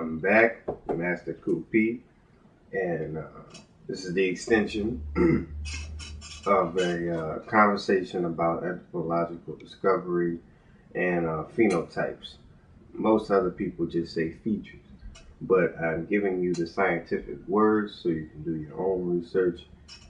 I'm back, Master Koopy, and this is the extension of a conversation about anthropological discovery and phenotypes. Most other people just say features, but I'm giving you the scientific words so you can do your own research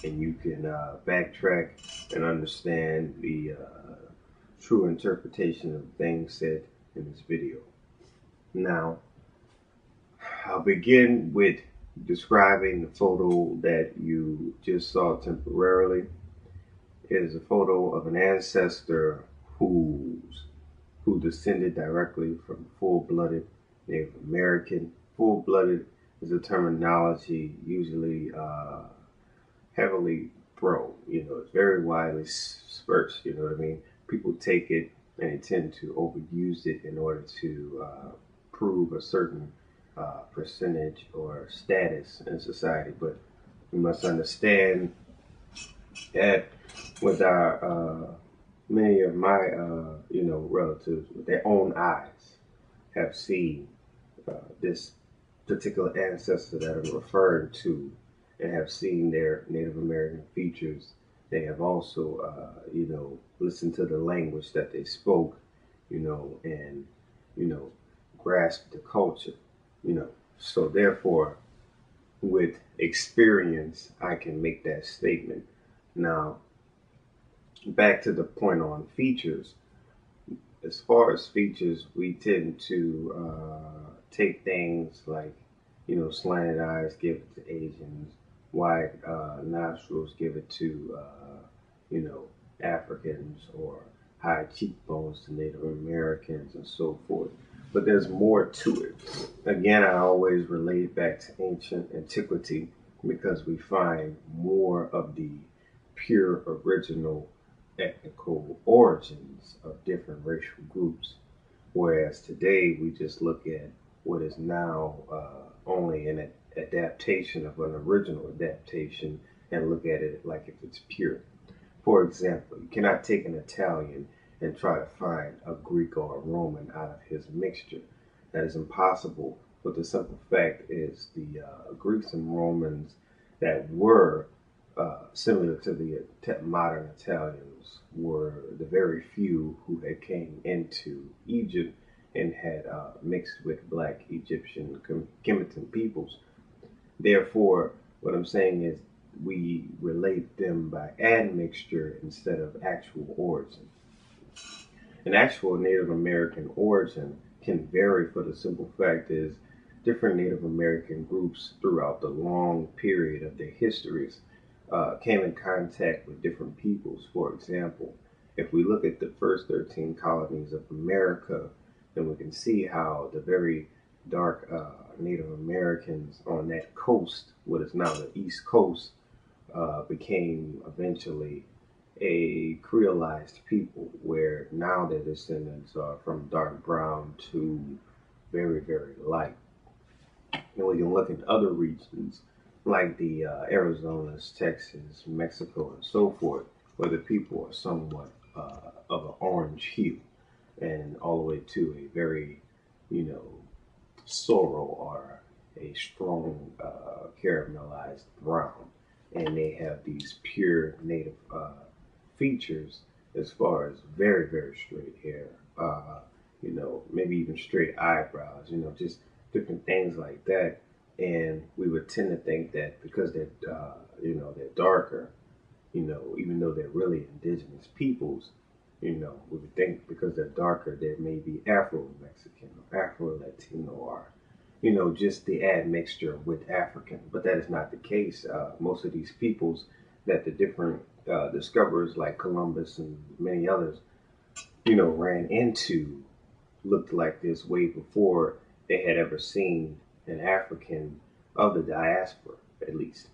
and you can backtrack and understand the true interpretation of things said in this video. Now, I'll begin with describing the photo that you just saw temporarily. It is a photo of an ancestor who descended directly from full-blooded Native American. Full-blooded is a terminology usually heavily thrown. It's very widely dispersed. You know what I mean? People take it and they tend to overuse it in order to prove a certain percentage or status in society. But we must understand that with our many of my relatives with their own eyes have seen this particular ancestor that I'm referring to and have seen their Native American features. They have also listened to the language that they spoke, and grasped the culture, so therefore with experience I can make that statement. Now, back to the point on features. As far as features, we tend to take things like, slanted eyes, give it to Asians, wide nostrils, give it to, Africans, or high cheekbones to Native Americans, and so forth. But there's more to it. Again, I always relate back to ancient antiquity because we find more of the pure original ethnical origins of different racial groups, whereas today we just look at what is now only an adaptation of an original adaptation and look at it like if it's pure. For example, you cannot take an Italian and try to find a Greek or a Roman out of his mixture. That is impossible, but the simple fact is the Greeks and Romans that were similar to the modern Italians were the very few who had came into Egypt and had mixed with Black Egyptian Kemetic peoples. Therefore, what I'm saying is we relate them by admixture instead of actual origin. An actual Native American origin can vary for the simple fact is different Native American groups throughout the long period of their histories came in contact with different peoples. For example, if we look at the first 13 colonies of America, then we can see how the very dark Native Americans on that coast, what is now the East Coast, became eventually a creolized people, where now their descendants are from dark brown to very, very light. And we can look at other regions like the Arizonas, Texas, Mexico, and so forth, where the people are somewhat of an orange hue, and all the way to a very, sorrel or a strong caramelized brown. And they have these pure native features as far as very, very straight hair, maybe even straight eyebrows, just different things like that. And we would tend to think that because they're, they're darker, even though they're really indigenous peoples, we would think because they're darker, they may be Afro-Mexican or Afro-Latino or, just the admixture with African. But that is not the case. Most of these peoples that the different discoverers like Columbus and many others, ran into looked like this way before they had ever seen an African of the diaspora, at least.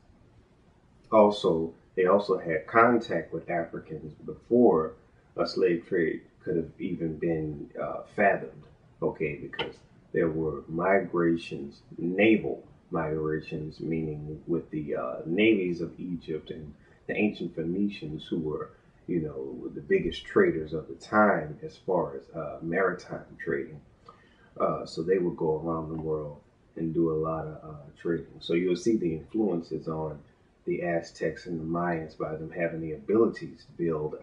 Also, they also had contact with Africans before a slave trade could have even been fathomed, okay, because there were migrations, naval migrations, meaning with the navies of Egypt and the ancient Phoenicians who were, the biggest traders of the time as far as maritime trading. So they would go around the world and do a lot of trading. So you'll see the influences on the Aztecs and the Mayans by them having the abilities to build,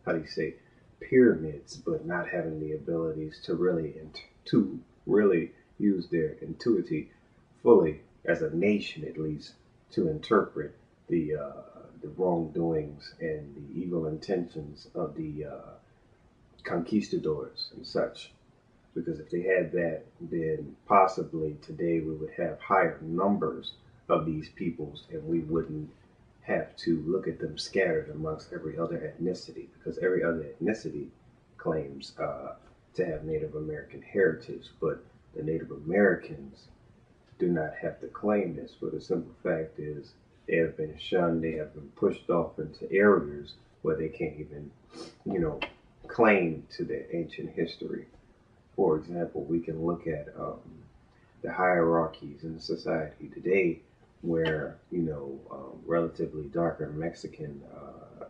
how do you say, pyramids, but not having the abilities to really use their intuitive fully as a nation, at least, to interpret the wrongdoings and the evil intentions of the conquistadors and such. Because if they had that, then possibly today we would have higher numbers of these peoples, and we wouldn't have to look at them scattered amongst every other ethnicity, because every other ethnicity claims to have Native American heritage, but the Native Americans do not have to claim this. But the simple fact is, they have been shunned, they have been pushed off into areas where they can't even, you know, claim to their ancient history. For example, we can look at the hierarchies in society today, where relatively darker Mexican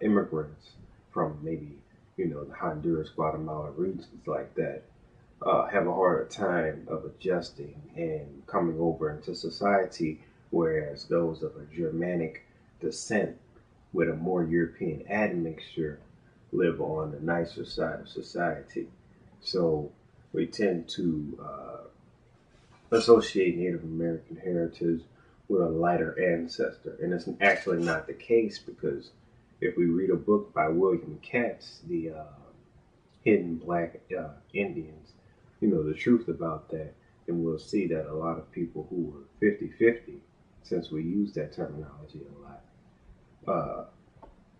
immigrants from maybe the Honduras, Guatemala regions like that have a harder time of adjusting and coming over into society, whereas those of a Germanic descent with a more European admixture live on the nicer side of society. So we tend to associate Native American heritage with a lighter ancestor. And it's actually not the case, because if we read a book by William Katz, the Hidden Black Indians, the truth about that, then we'll see that a lot of people who were 50-50, since we use that terminology a lot,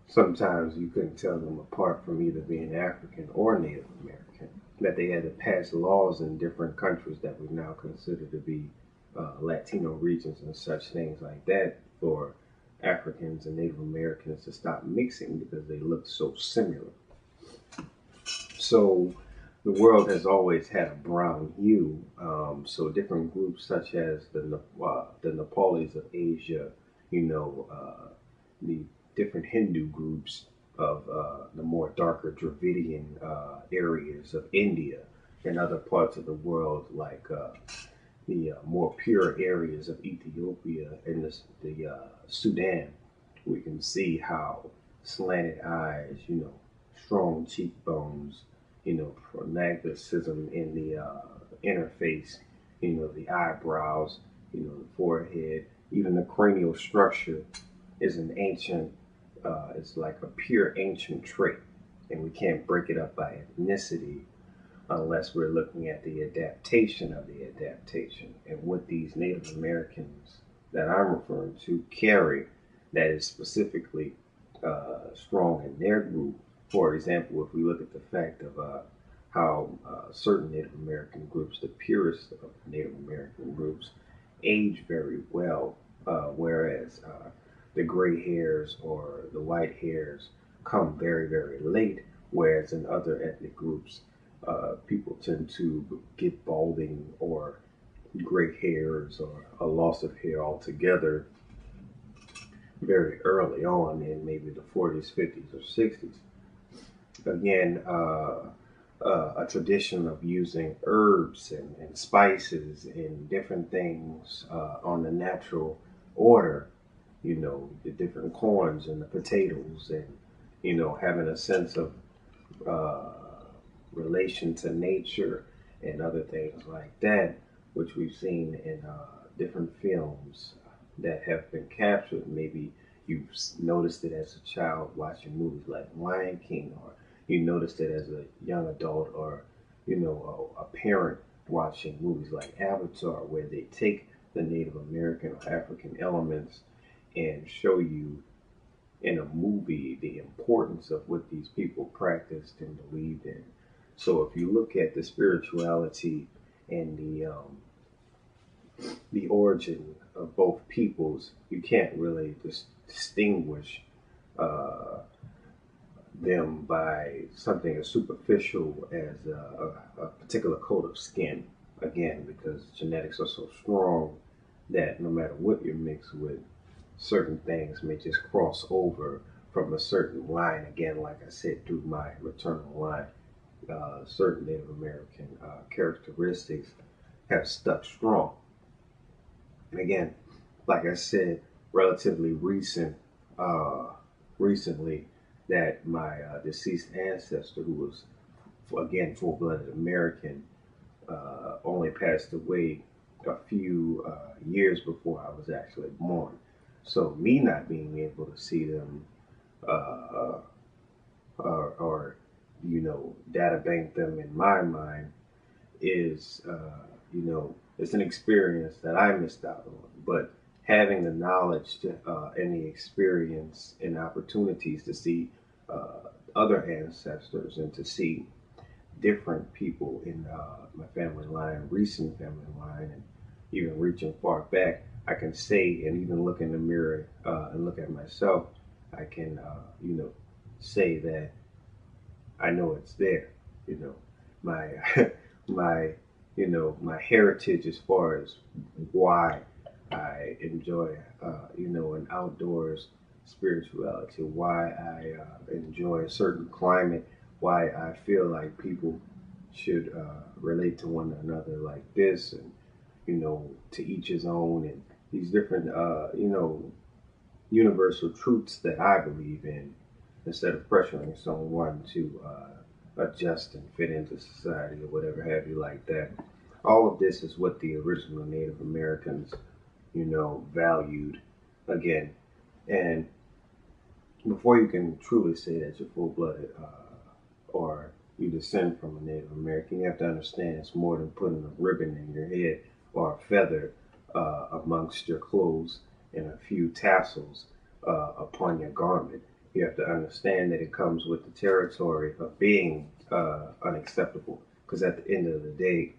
sometimes you couldn't tell them apart from either being African or Native American, that they had to pass laws in different countries that we now consider to be Latino regions and such things like that, for Africans and Native Americans to stop mixing because they look so similar. So the world has always had a brown hue. So different groups such as the Nepalis of Asia, the different Hindu groups of the more darker Dravidian areas of India and other parts of the world, like the more pure areas of Ethiopia and the Sudan. We can see how slanted eyes, strong cheekbones, prognathosism in the inner face, the eyebrows, the forehead, even the cranial structure is an ancient, it's like a pure ancient trait. And we can't break it up by ethnicity unless we're looking at the adaptation of the adaptation and what these Native Americans that I'm referring to carry that is specifically strong in their group. For example, if we look at the fact of how certain Native American groups, the purest of Native American groups, age very well, whereas the gray hairs or the white hairs come very, very late, whereas in other ethnic groups, people tend to get balding or gray hairs or a loss of hair altogether very early on, in maybe the 40s, 50s, or 60s. Again, a tradition of using herbs and spices and different things on the natural order, the different corns and the potatoes, and, having a sense of relation to nature and other things like that, which we've seen in different films that have been captured. Maybe you've noticed it as a child watching movies like Lion King, or you noticed it as a young adult, or a parent watching movies like Avatar, where they take the Native American or African elements and show you in a movie the importance of what these people practiced and believed in. So if you look at the spirituality and the origin of both peoples, you can't really distinguish them by something as superficial as a particular coat of skin. Again, because genetics are so strong that no matter what you're mixed with, certain things may just cross over from a certain line. Again, like I said, through my maternal line, certain Native American characteristics have stuck strong. And again, like I said, relatively recently, that my deceased ancestor, who was again full-blooded American, only passed away a few years before I was actually born. So me not being able to see them uh, or data bank them in my mind is it's an experience that I missed out on. But having the knowledge and the experience and opportunities to see other ancestors and to see different people in my family line, recent family line, and even reaching far back, I can say and even look in the mirror and look at myself, I can say that I know it's there. You know, my my my heritage as far as why I enjoy an outdoors spirituality, why I enjoy a certain climate, why I feel like people should relate to one another like this, and to each his own, and these different universal truths that I believe in, instead of pressuring someone to adjust and fit into society or whatever have you like that. All of this is what the original Native Americans, valued again. And before you can truly say that you're full-blooded or you descend from a Native American, you have to understand it's more than putting a ribbon in your head or a feather amongst your clothes and a few tassels upon your garment. You have to understand that it comes with the territory of being unacceptable. Because at the end of the day,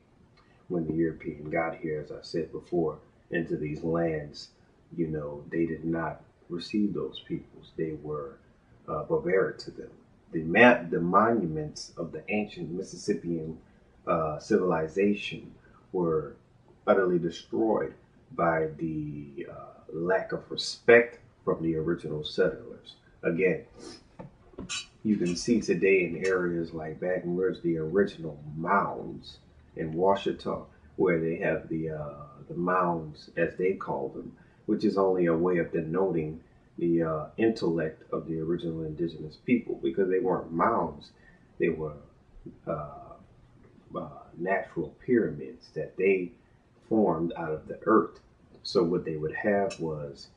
when the European got here, as I said before, into these lands, they did not receive those peoples. They were barbaric to them. The monuments of the ancient Mississippian civilization were utterly destroyed by the lack of respect from the original settlers. Again, you can see today in areas like Baton Rouge the original mounds in Washita, where they have the mounds as they call them, which is only a way of denoting the intellect of the original indigenous people, because they weren't mounds, they were uh, natural pyramids that they formed out of the earth. So what they would have was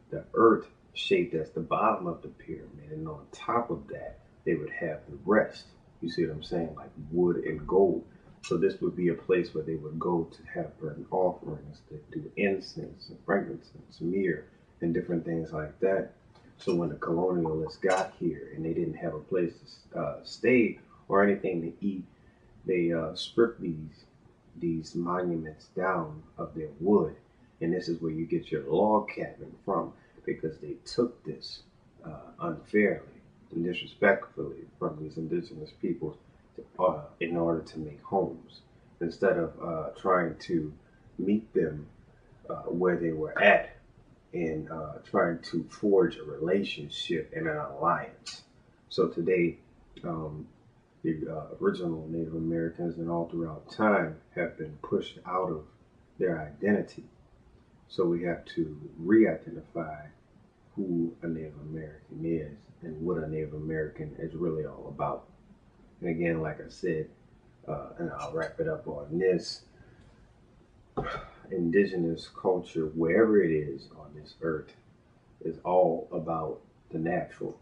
the earth shaped as the bottom of the pyramid, and on top of that, they would have the rest. You see what I'm saying? Like wood and gold. So this would be a place where they would go to have burnt offerings, to do incense and frankincense, myrrh, and different things like that. So when the colonialists got here and they didn't have a place to stay or anything to eat, they stripped these monuments down of their wood, and this is where you get your log cabin from, because they took this unfairly and disrespectfully from these indigenous peoples in order to make homes, instead of trying to meet them where they were at and trying to forge a relationship and an alliance. So today, the original Native Americans and all throughout time have been pushed out of their identity. So we have to re-identify who a Native American is and what a Native American is really all about. And again, like I said, and I'll wrap it up on this, indigenous culture, wherever it is on this earth, is all about the natural.